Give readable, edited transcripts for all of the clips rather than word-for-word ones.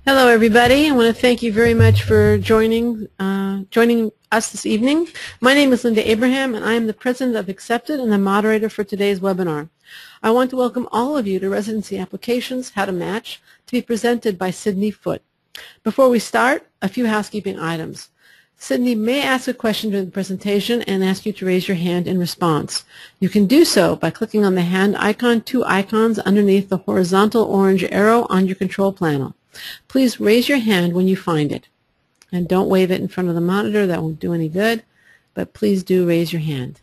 Hello, everybody. I want to thank you very much for joining us this evening. My name is Linda Abraham, and I am the president of Accepted and the moderator for today's webinar. I want to welcome all of you to Residency Applications, How to Match, to be presented by Cydney Foote. Before we start, a few housekeeping items. Cydney may ask a question during the presentation and ask you to raise your hand in response. You can do so by clicking on the hand icon, two icons underneath the horizontal orange arrow on your control panel. Please raise your hand when you find it. And don't wave it in front of the monitor. That won't do any good. But please do raise your hand.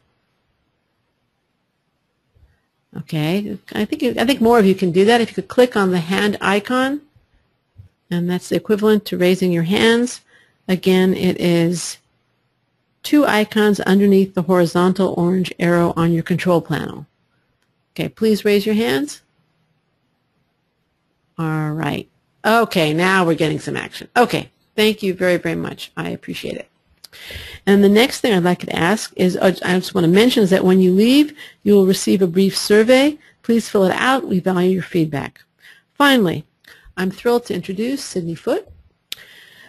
Okay. I think more of you can do that. If you could click on the hand icon, and that's the equivalent to raising your hands. Again, it is two icons underneath the horizontal orange arrow on your control panel. Okay, please raise your hands. All right. Okay, now we're getting some action. Okay, thank you very, very much. I appreciate it. And the next thing I'd like to ask is, I just want to mention is that when you leave, you will receive a brief survey. Please fill it out. We value your feedback. Finally, I'm thrilled to introduce Cydney Foote,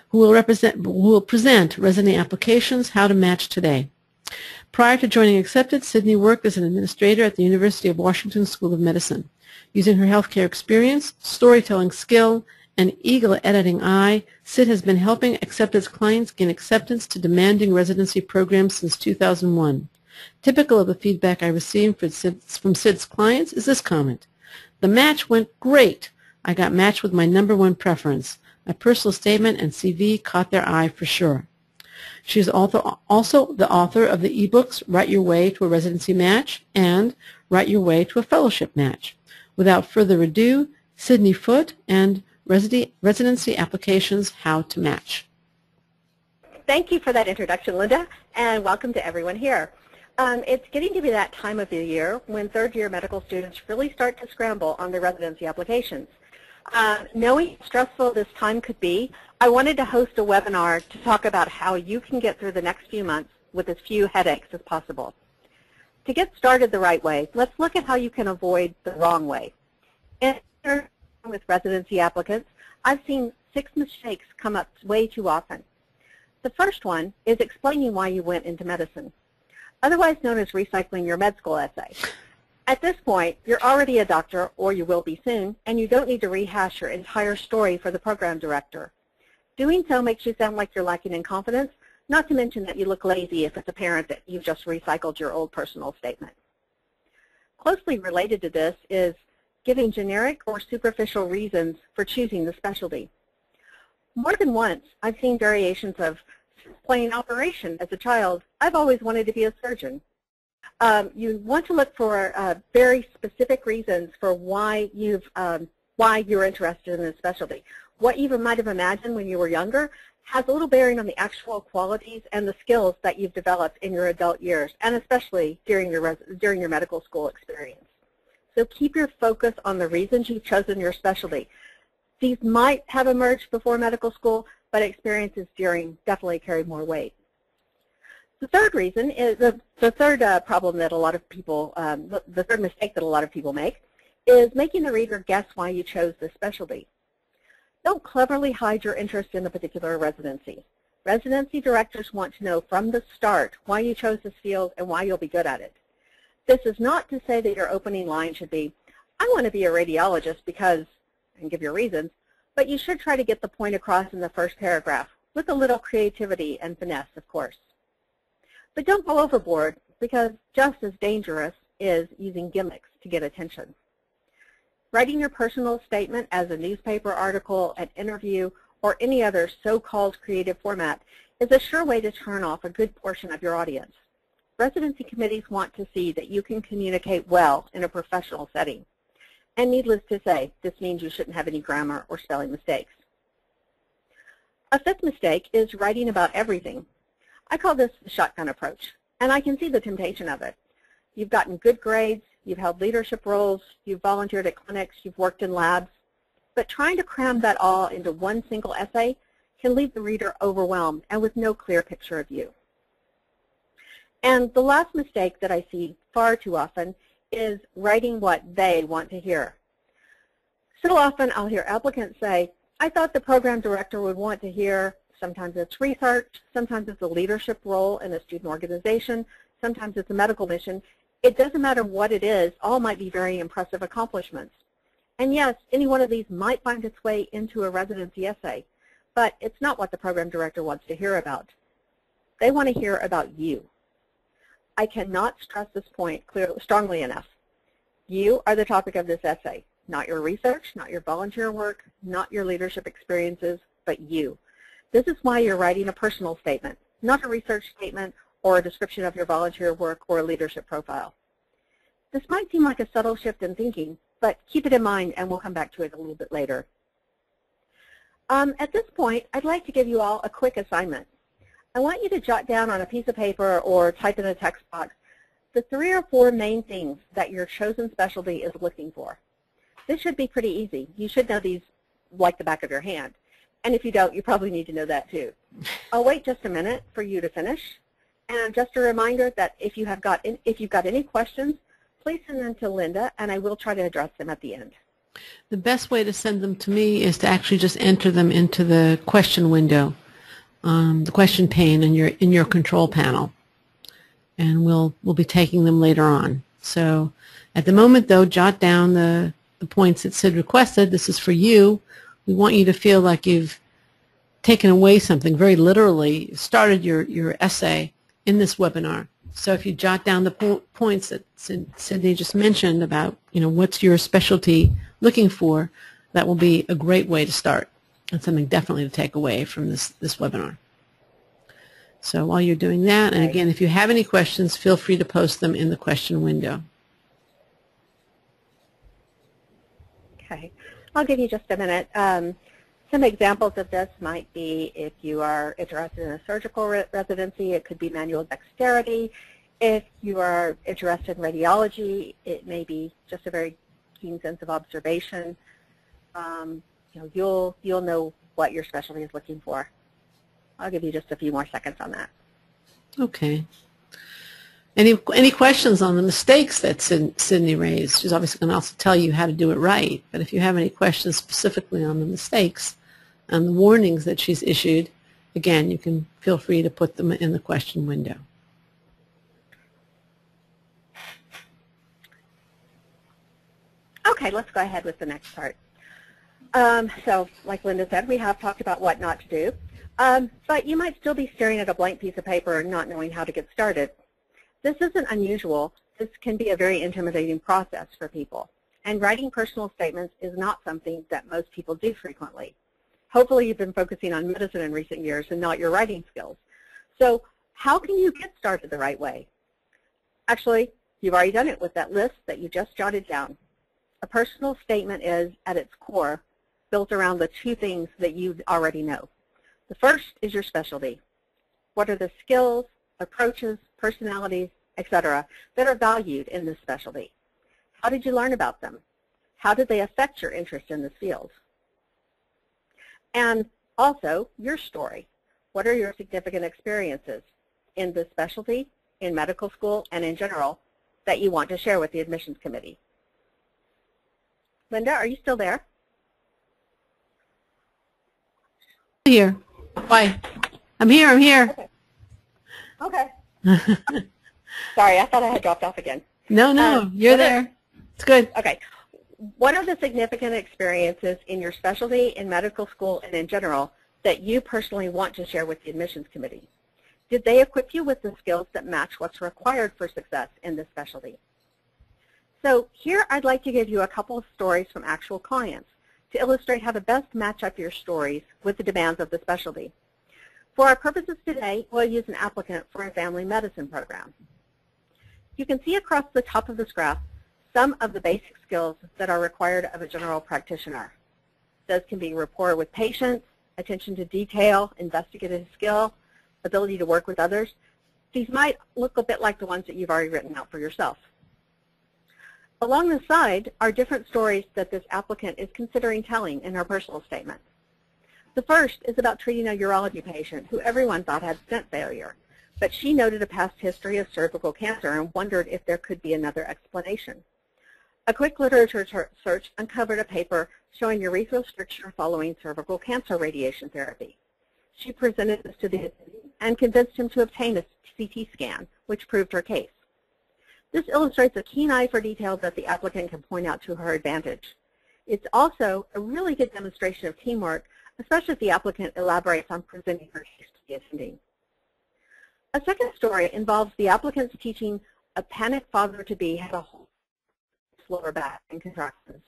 who will present Residency Applications, How to Match today. Prior to joining Accepted, Cydney worked as an administrator at the University of Washington School of Medicine. Using her healthcare experience, storytelling skill, and eagle editing eye, Cyd has been helping Accepted's clients gain acceptance to demanding residency programs since 2001. Typical of the feedback I received from Cyd's clients is this comment: "The match went great. I got matched with my #1 preference. My personal statement and CV caught their eye for sure." She is also the author of the ebooks Write Your Way to a Residency Match and Write Your Way to a Fellowship Match. Without further ado, Cydney Foote and Residency Applications, How to Match. Thank you for that introduction, Linda, and welcome to everyone here. It's getting to be that time of the year when third-year medical students really start to scramble on their residency applications. Knowing how stressful this time could be, I wanted to host a webinar to talk about how you can get through the next few months with as few headaches as possible. To get started the right way, let's look at how you can avoid the wrong way. With residency applicants, I've seen 6 mistakes come up way too often. The first one is explaining why you went into medicine, otherwise known as recycling your med school essay. At this point, you're already a doctor, or you will be soon, and you don't need to rehash your entire story for the program director. Doing so makes you sound like you're lacking in confidence, not to mention that you look lazy if it's apparent that you've just recycled your old personal statement. Closely related to this is giving generic or superficial reasons for choosing the specialty. More than once, I've seen variations of playing operation as a child. I've always wanted to be a surgeon. You want to look for very specific reasons for why you're interested in this specialty. What you might have imagined when you were younger has a little bearing on the actual qualities and the skills that you've developed in your adult years, and especially during your medical school experience. So keep your focus on the reasons you've chosen your specialty. These might have emerged before medical school, but experiences during definitely carry more weight. The third reason is the third problem that a lot of people, the third mistake that a lot of people make is making the reader guess why you chose this specialty. Don't cleverly hide your interest in a particular residency. Residency directors want to know from the start why you chose this field and why you'll be good at it. This is not to say that your opening line should be, "I want to be a radiologist because," and give your reasons, but you should try to get the point across in the first paragraph, with a little creativity and finesse, of course. But don't go overboard, because just as dangerous is using gimmicks to get attention. Writing your personal statement as a newspaper article, an interview, or any other so-called creative format is a sure way to turn off a good portion of your audience. Residency committees want to see that you can communicate well in a professional setting. And needless to say, this means you shouldn't have any grammar or spelling mistakes. A fifth mistake is writing about everything. I call this the shotgun approach, and I can see the temptation of it. You've gotten good grades, you've held leadership roles, you've volunteered at clinics, you've worked in labs, but trying to cram that all into one single essay can leave the reader overwhelmed and with no clear picture of you. And the last mistake that I see far too often is writing what they want to hear. So often I'll hear applicants say, I thought the program director would want to hear sometimes it's research, sometimes it's a leadership role in a student organization, sometimes it's a medical mission. It doesn't matter what it is, all might be very impressive accomplishments. And yes, any one of these might find its way into a residency essay, but it's not what the program director wants to hear about. They want to hear about you. I cannot stress this point strongly enough. You are the topic of this essay, not your research, not your volunteer work, not your leadership experiences, but you. This is why you're writing a personal statement, not a research statement or a description of your volunteer work or a leadership profile. This might seem like a subtle shift in thinking, but keep it in mind and we'll come back to it a little bit later. At this point, I'd like to give you all a quick assignment. I want you to jot down on a piece of paper or type in a text box the 3 or 4 main things that your chosen specialty is looking for. This should be pretty easy. You should know these like the back of your hand. And if you don't, you probably need to know that too. I'll wait just a minute for you to finish. And just a reminder that if you've got any questions, please send them to Linda, and I will try to address them at the end. The best way to send them to me is to actually just enter them into the question window, the question pane in your control panel, and we'll be taking them later on. So at the moment, though, jot down the points that Sid requested. This is for you. We want you to feel like you've taken away something very literally, started your essay in this webinar. So if you jot down the points that Cydney just mentioned about, what's your specialty looking for, that will be a great way to start and something definitely to take away from this webinar. So while you're doing that, and again, if you have any questions, feel free to post them in the question window. Okay. I'll give you just a minute. Some examples of this might be if you are interested in a surgical residency, it could be manual dexterity. If you are interested in radiology, it may be just a very keen sense of observation. You'll know what your specialty is looking for. I'll give you just a few more seconds on that. Okay. Any questions on the mistakes that Cydney raised? She's obviously going to also tell you how to do it right, but if you have any questions specifically on the mistakes and the warnings that she's issued, again, you can feel free to put them in the question window. Okay, let's go ahead with the next part. So, like Linda said, we have talked about what not to do, but you might still be staring at a blank piece of paper and not knowing how to get started. This isn't unusual. This can be a very intimidating process for people. And writing personal statements is not something that most people do frequently. Hopefully you've been focusing on medicine in recent years and not your writing skills. So how can you get started the right way? Actually, you've already done it with that list that you just jotted down. A personal statement is, at its core, built around the 2 things that you already know. The first is your specialty. What are the skills, approaches, personalities, etc., that are valued in this specialty? How did you learn about them? How did they affect your interest in this field? And also, your story. What are your significant experiences in this specialty, in medical school, and in general that you want to share with the admissions committee? Linda, are you still there? Here. Why? I'm here. Okay. Okay. Sorry, I thought I had dropped off again. No, you're there. It's good. Okay. What are the significant experiences in your specialty, in medical school, and in general that you personally want to share with the admissions committee? Did they equip you with the skills that match what's required for success in this specialty? So here I'd like to give you a couple of stories from actual clients to illustrate how to best match up your stories with the demands of the specialty. For our purposes today, we'll use an applicant for a family medicine program. You can see across the top of this graph some of the basic skills that are required of a general practitioner. Those can be rapport with patients, attention to detail, investigative skill, ability to work with others. These might look a bit like the ones that you've already written out for yourself. Along the side are different stories that this applicant is considering telling in her personal statement. The first is about treating a urology patient who everyone thought had stent failure, but she noted a past history of cervical cancer and wondered if there could be another explanation. A quick literature search uncovered a paper showing urethral stricture following cervical cancer radiation therapy. She presented this to the attendee and convinced him to obtain a CT scan, which proved her case. This illustrates a keen eye for detail that the applicant can point out to her advantage. It's also a really good demonstration of teamwork, especially if the applicant elaborates on presenting her case to the attendee. A second story involves the applicant's teaching a panicked father-to-be had a whole lower back and contractions.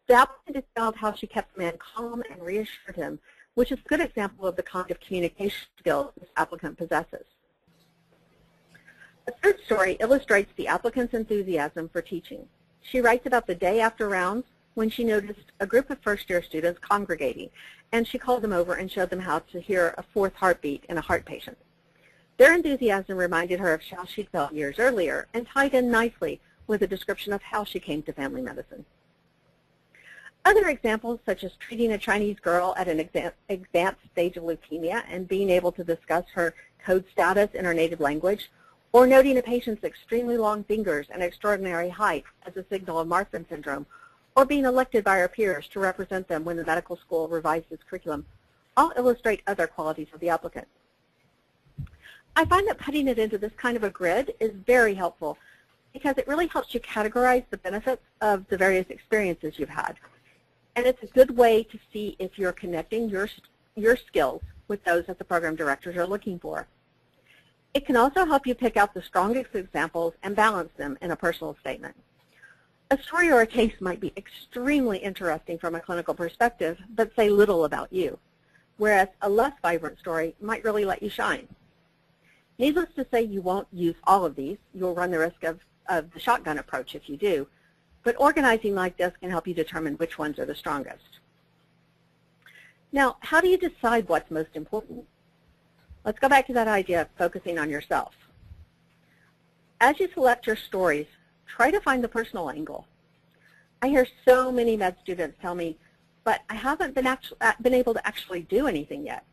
The applicant described how she kept the man calm and reassured him, which is a good example of the kind of communication skills this applicant possesses. A third story illustrates the applicant's enthusiasm for teaching. She writes about the day after rounds when she noticed a group of first-year students congregating, and she called them over and showed them how to hear a fourth heartbeat in a heart patient. Their enthusiasm reminded her of how she'd felt years earlier and tied in nicely with a description of how she came to family medicine. Other examples, such as treating a Chinese girl at an advanced stage of leukemia and being able to discuss her code status in her native language, or noting a patient's extremely long fingers and extraordinary height as a signal of Marfan syndrome, or being elected by her peers to represent them when the medical school revised its curriculum, all illustrate other qualities of the applicant. I find that putting it into this kind of a grid is very helpful because it really helps you categorize the benefits of the various experiences you've had. And it's a good way to see if you're connecting your skills with those that the program directors are looking for. It can also help you pick out the strongest examples and balance them in a personal statement. A story or a case might be extremely interesting from a clinical perspective, but say little about you, whereas a less vibrant story might really let you shine. Needless to say, you won't use all of these. You'll run the risk of the shotgun approach if you do, but organizing like this can help you determine which ones are the strongest. Now, how do you decide what's most important? Let's go back to that idea of focusing on yourself. As you select your stories, try to find the personal angle. I hear so many med students tell me, but I haven't been able to actually do anything yet.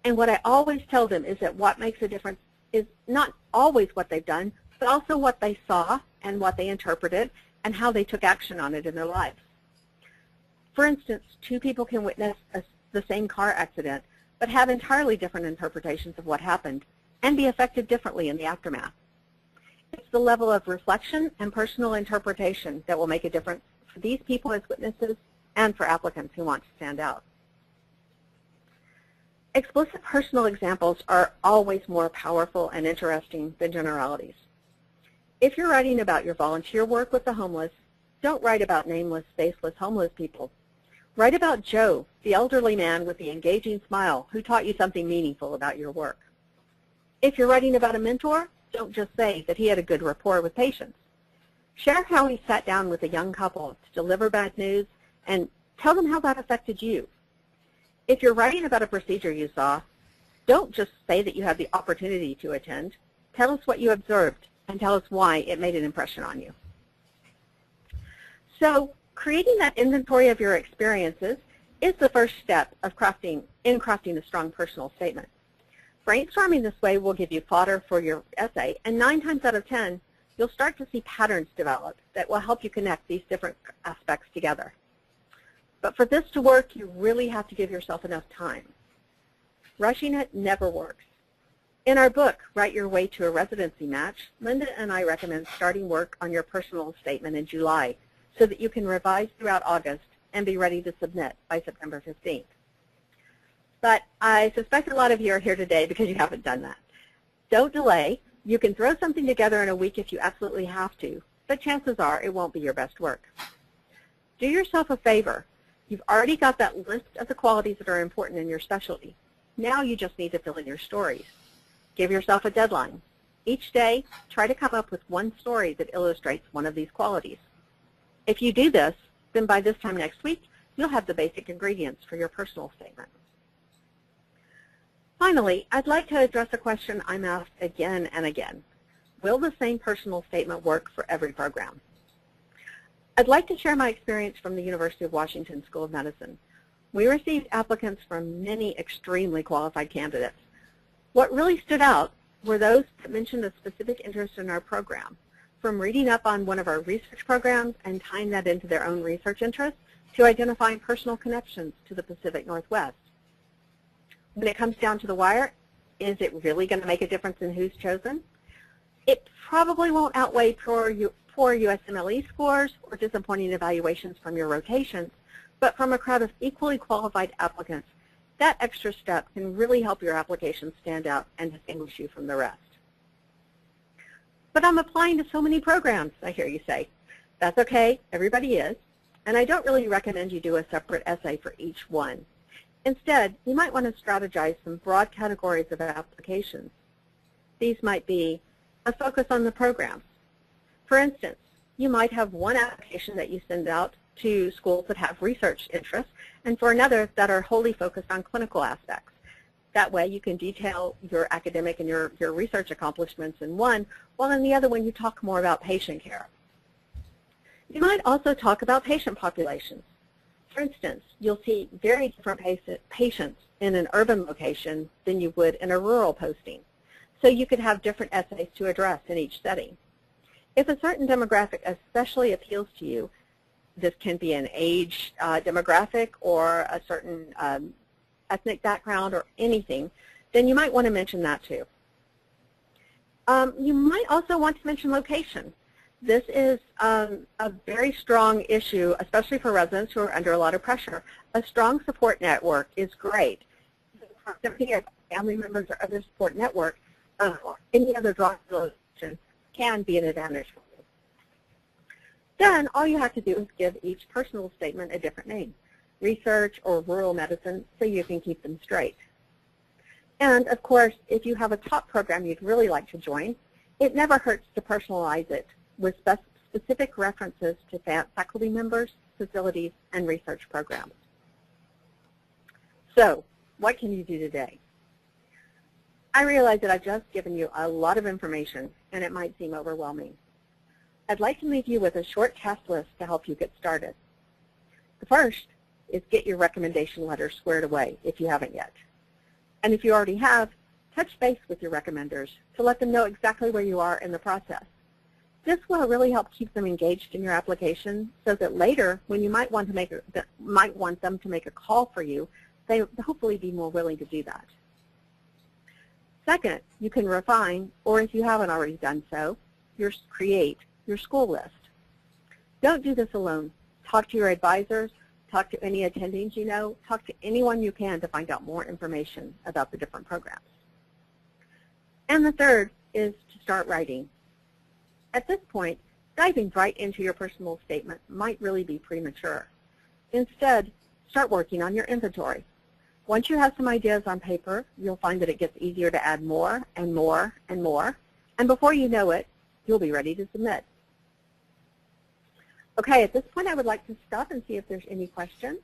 And what I always tell them is that what makes a difference is not always what they've done, but also what they saw and what they interpreted and how they took action on it in their lives. For instance, two people can witness the same car accident, but have entirely different interpretations of what happened and be affected differently in the aftermath. It's the level of reflection and personal interpretation that will make a difference for these people as witnesses and for applicants who want to stand out. Explicit personal examples are always more powerful and interesting than generalities. If you're writing about your volunteer work with the homeless, don't write about nameless, faceless homeless people. Write about Joe, the elderly man with the engaging smile who taught you something meaningful about your work. If you're writing about a mentor, don't just say that he had a good rapport with patients. Share how he sat down with a young couple to deliver bad news and tell them how that affected you. If you're writing about a procedure you saw, don't just say that you had the opportunity to attend. Tell us what you observed and tell us why it made an impression on you. So, creating that inventory of your experiences is the first step of crafting a strong personal statement. Brainstorming this way will give you fodder for your essay, and 9 times out of 10, you'll start to see patterns develop that will help you connect these different aspects together. But for this to work, you really have to give yourself enough time. Rushing it never works. In our book, Write Your Way to a Residency Match, Linda and I recommend starting work on your personal statement in July so that you can revise throughout August and be ready to submit by September 15th. But I suspect a lot of you are here today because you haven't done that. Don't delay. You can throw something together in a week if you absolutely have to, but chances are it won't be your best work. Do yourself a favor. You've already got that list of the qualities that are important in your specialty. Now you just need to fill in your stories. Give yourself a deadline. Each day, try to come up with one story that illustrates one of these qualities. If you do this, then by this time next week, you'll have the basic ingredients for your personal statement. Finally, I'd like to address a question I'm asked again and again. Will the same personal statement work for every program? I'd like to share my experience from the University of Washington School of Medicine. We received applicants from many extremely qualified candidates. What really stood out were those that mentioned a specific interest in our program. from reading up on one of our research programs and tying that into their own research interests to identifying personal connections to the Pacific Northwest. When it comes down to the wire, is it really going to make a difference in who's chosen? It probably won't outweigh poor USMLE scores or disappointing evaluations from your rotations, but from a crowd of equally qualified applicants, that extra step can really help your application stand out and distinguish you from the rest. But I'm applying to so many programs, I hear you say. That's okay, everybody is, and I don't really recommend you do a separate essay for each one. Instead, you might want to strategize some broad categories of applications. These might be a focus on the programs. For instance, you might have one application that you send out to schools that have research interests, and for another that are wholly focused on clinical aspects. That way you can detail your academic and your research accomplishments in one, while in the other one you talk more about patient care. You might also talk about patient populations. For instance, you'll see very different patients in an urban location than you would in a rural posting. So you could have different essays to address in each setting. If a certain demographic especially appeals to you, this can be an age demographic or a certain ethnic background or anything, then you might want to mention that too. You might also want to mention location. This is a very strong issue, especially for residents who are under a lot of pressure. A strong support network is great. Proximity of family members or other support network, or any other drug location can be an advantage for you. Then all you have to do is give each personal statement a different name, research or rural medicine, so you can keep them straight. And of course, if you have a top program you'd really like to join, it never hurts to personalize it with specific references to faculty members, facilities, and research programs. So, what can you do today? I realize that I've just given you a lot of information, and it might seem overwhelming. I'd like to leave you with a short task list to help you get started. The first is get your recommendation letter squared away if you haven't yet. And if you already have, touch base with your recommenders to let them know exactly where you are in the process. This will really help keep them engaged in your application so that later, when you might want them to make a call for you, they'll hopefully be more willing to do that. Second, you can refine, or if you haven't already done so, create your school list. Don't do this alone. Talk to your advisors, talk to any attendings you know, talk to anyone you can to find out more information about the different programs. And the third is to start writing. At this point, diving right into your personal statement might really be premature. Instead, start working on your inventory. Once you have some ideas on paper, you'll find that it gets easier to add more and more and more, and before you know it, you'll be ready to submit. Okay, at this point I would like to stop and see if there's any questions.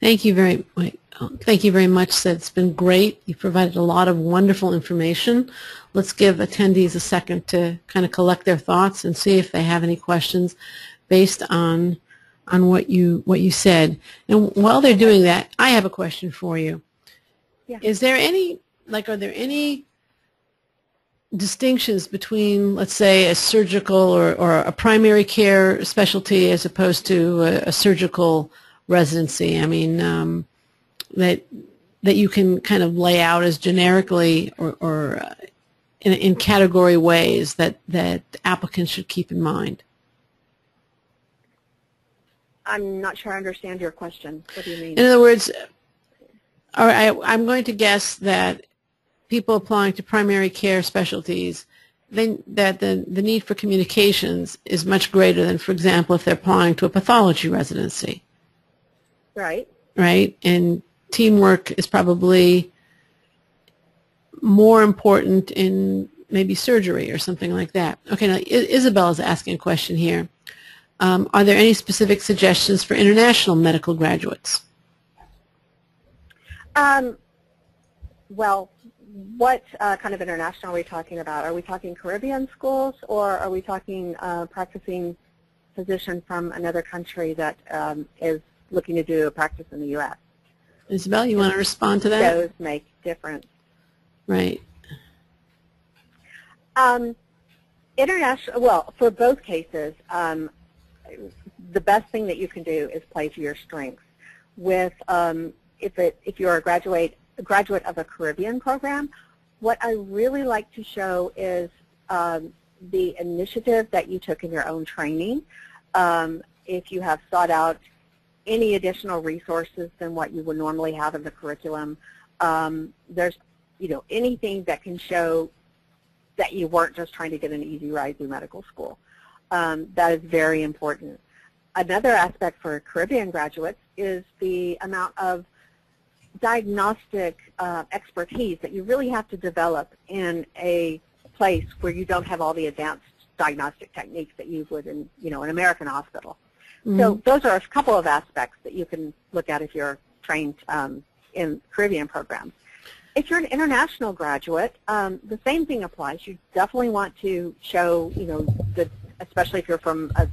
Thank you very much, Sid. It's been great. You provided a lot of wonderful information. Let's give attendees a second to kind of collect their thoughts and see if they have any questions based on what you said. And while they're doing that, I have a question for you. Yeah. Is there are there any distinctions between, let's say, a surgical or a primary care specialty as opposed to a surgical residency? I mean, that you can kind of lay out as generically or in category ways that applicants should keep in mind? I'm not sure I understand your question. What do you mean? In other words, I'm going to guess that people applying to primary care specialties, that the need for communications is much greater than, for example, if they're applying to a pathology residency. Right. Right? And teamwork is probably more important in maybe surgery or something like that. Okay, now Isabel is asking a question here. Are there any specific suggestions for international medical graduates? Well, what kind of international are we talking about? Are we talking Caribbean schools, or are we talking practicing physician from another country that is looking to do a practice in the U.S.? Isabel, you want to respond to that? Those make difference. Right. International, well, for both cases, the best thing that you can do is play to your strengths. With if you're a graduate of a Caribbean program, what I really like to show is the initiative that you took in your own training. If you have sought out any additional resources than what you would normally have in the curriculum, there's anything that can show that you weren't just trying to get an easy ride through medical school. That is very important. Another aspect for Caribbean graduates is the amount of diagnostic expertise that you really have to develop in a place where you don't have all the advanced diagnostic techniques that you would in an American hospital. Mm-hmm. So those are a couple of aspects that you can look at if you're trained in Caribbean programs. If you're an international graduate, the same thing applies. You definitely want to show, especially if you're from a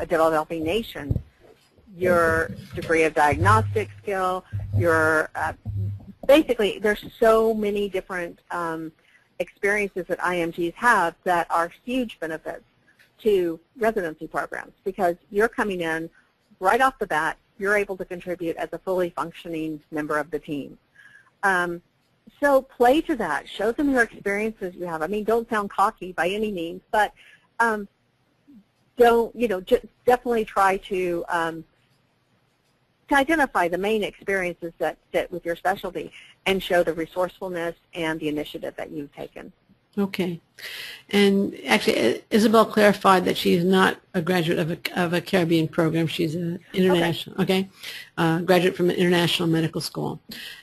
developing nation, your degree of diagnostic skill, your basically there's so many different experiences that IMGs have that are huge benefits to residency programs, because you're coming in right off the bat, you're able to contribute as a fully functioning member of the team. So play to that. Show them your experiences you have. I mean, don't sound cocky by any means, but just definitely try to identify the main experiences that fit with your specialty and show the resourcefulness and the initiative that you've taken. Okay. And actually, Isabel clarified that she's not a graduate of a Caribbean program. She's an international, graduate from an international medical school.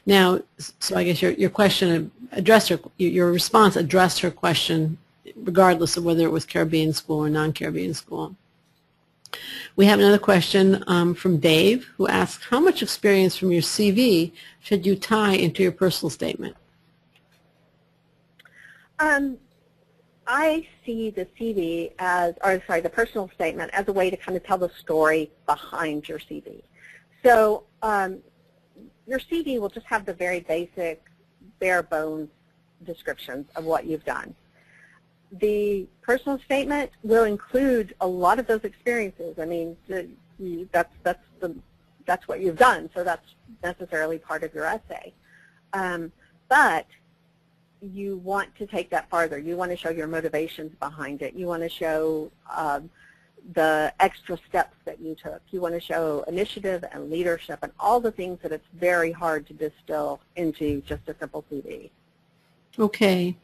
Now, so I guess your question addressed her, your response addressed her question regardless of whether it was Caribbean school or non-Caribbean school. We have another question from Dave, who asks, how much experience from your CV should you tie into your personal statement? I see the CV the personal statement as a way to kind of tell the story behind your CV. So your CV will just have the very basic, bare bones descriptions of what you've done. The personal statement will include a lot of those experiences. I mean, that's what you've done, so that's necessarily part of your essay. But you want to take that farther. You want to show your motivations behind it. You want to show the extra steps that you took. You want to show initiative and leadership and all the things that it's very hard to distill into just a simple CV. Okay.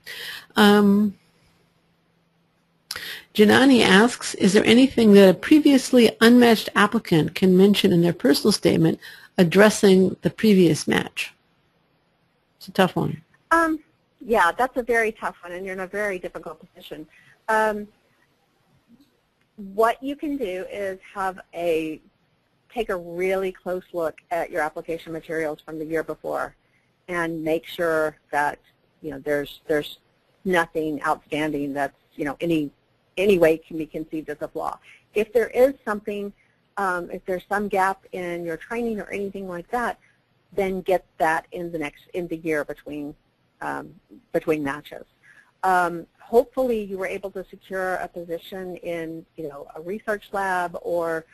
Janani asks, is there anything that a previously unmatched applicant can mention in their personal statement addressing the previous match? It's a tough one. Yeah, that's a very tough one, and you're in a very difficult position. What you can do is take a really close look at your application materials from the year before and make sure that there's nothing outstanding that's any way can be conceived as a flaw. If there is something, if there's some gap in your training or anything like that, then get that in the year between matches. Hopefully you were able to secure a position in a research lab or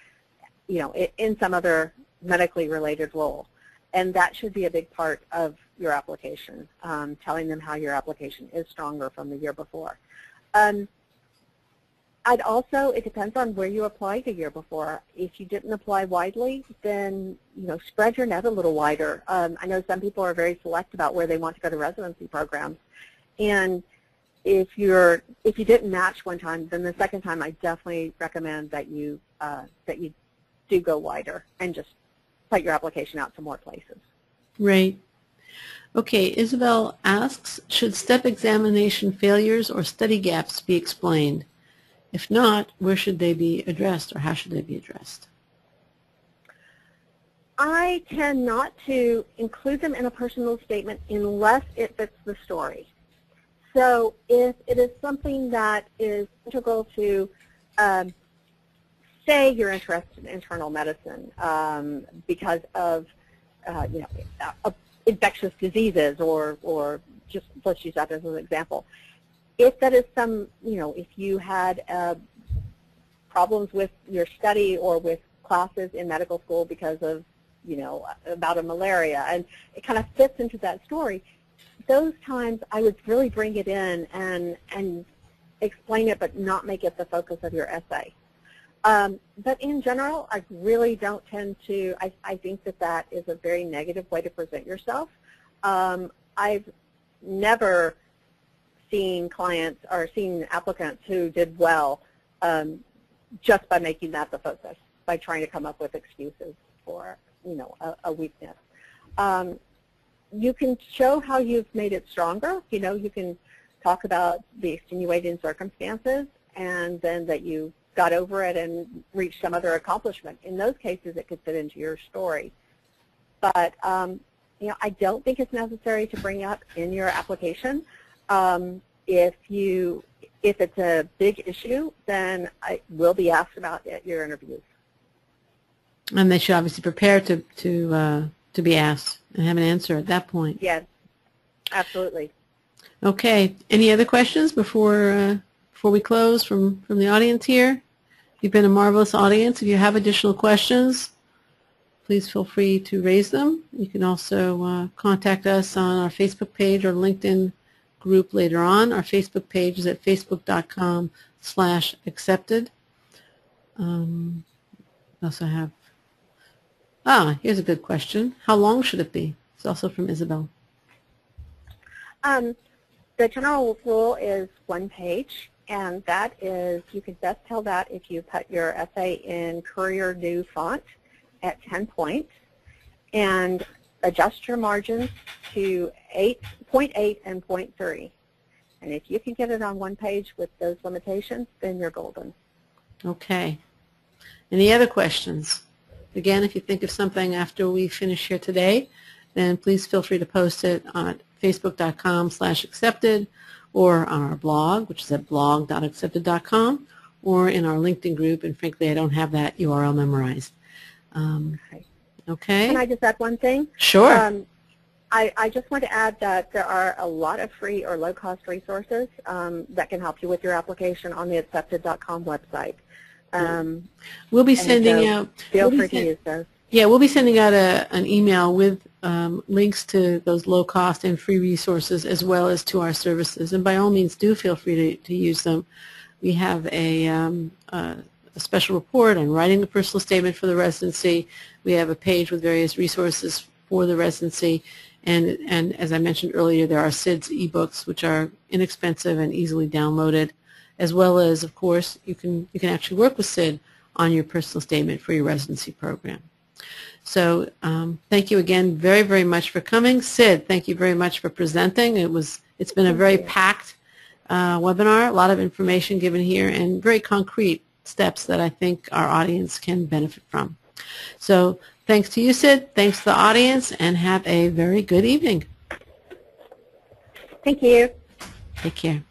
in some other medically related role, and that should be a big part of your application, telling them how your application is stronger from the year before. It depends on where you applied the year before. If you didn't apply widely, then spread your net a little wider. I know some people are very select about where they want to go to residency programs, and if you didn't match one time, then the second time I definitely recommend that you do go wider and just put your application out to more places. Right. Okay, Isabel asks, should step examination failures or study gaps be explained? If not, where should they be addressed, or how should they be addressed? I tend not to include them in a personal statement unless it fits the story. So if it is something that is integral to, say you're interested in internal medicine because of infectious diseases, or just let's use that as an example. If that is if you had problems with your study or with classes in medical school because of, about a malaria, and it kind of fits into that story, those times I would really bring it in and explain it, but not make it the focus of your essay. But in general, I really don't tend to, I think that is a very negative way to present yourself. I've never seen clients or seen applicants who did well just by making that the focus, by trying to come up with excuses for, a weakness. You can show how you've made it stronger. You can talk about the extenuating circumstances and then that you got over it and reached some other accomplishment. In those cases, it could fit into your story. But, I don't think it's necessary to bring up in your application. If it's a big issue, then I will be asked about it at your interviews. And they should obviously prepare to be asked and have an answer at that point. Yes, absolutely. Okay. Any other questions before we close from the audience here? You've been a marvelous audience. If you have additional questions, please feel free to raise them. You can also contact us on our Facebook page or LinkedIn group later on. Our Facebook page is at facebook.com/accepted. We also have, here's a good question. How long should it be? It's also from Isabel. The general rule is 1 page, and that is, you can best tell that if you put your essay in Courier New font at 10 points and adjust your margins to 0.8 and 0.3. And if you can get it on 1 page with those limitations, then you're golden. Okay. Any other questions? Again, if you think of something after we finish here today, then please feel free to post it on facebook.com/accepted or on our blog, which is at blog.accepted.com, or in our LinkedIn group. And frankly, I don't have that URL memorized. Okay. Can I just add one thing? Sure. I just want to add that there are a lot of free or low-cost resources that can help you with your application on the accepted.com website. We'll be sending out. Feel free to use those. Yeah, we'll be sending out an email with links to those low-cost and free resources as well as to our services. And by all means, do feel free to use them. We have a special report on writing a personal statement for the residency. We have a page with various resources for the residency. And as I mentioned earlier, there are Cyd's ebooks, which are inexpensive and easily downloaded, as well as, of course, you can actually work with Cyd on your personal statement for your residency program. So thank you again very, very much for coming. Cyd, thank you very much for presenting. It's been a very packed webinar, a lot of information given here, and very concrete steps that I think our audience can benefit from. So thanks to you, Cyd. Thanks to the audience, and have a very good evening. Thank you. Take care.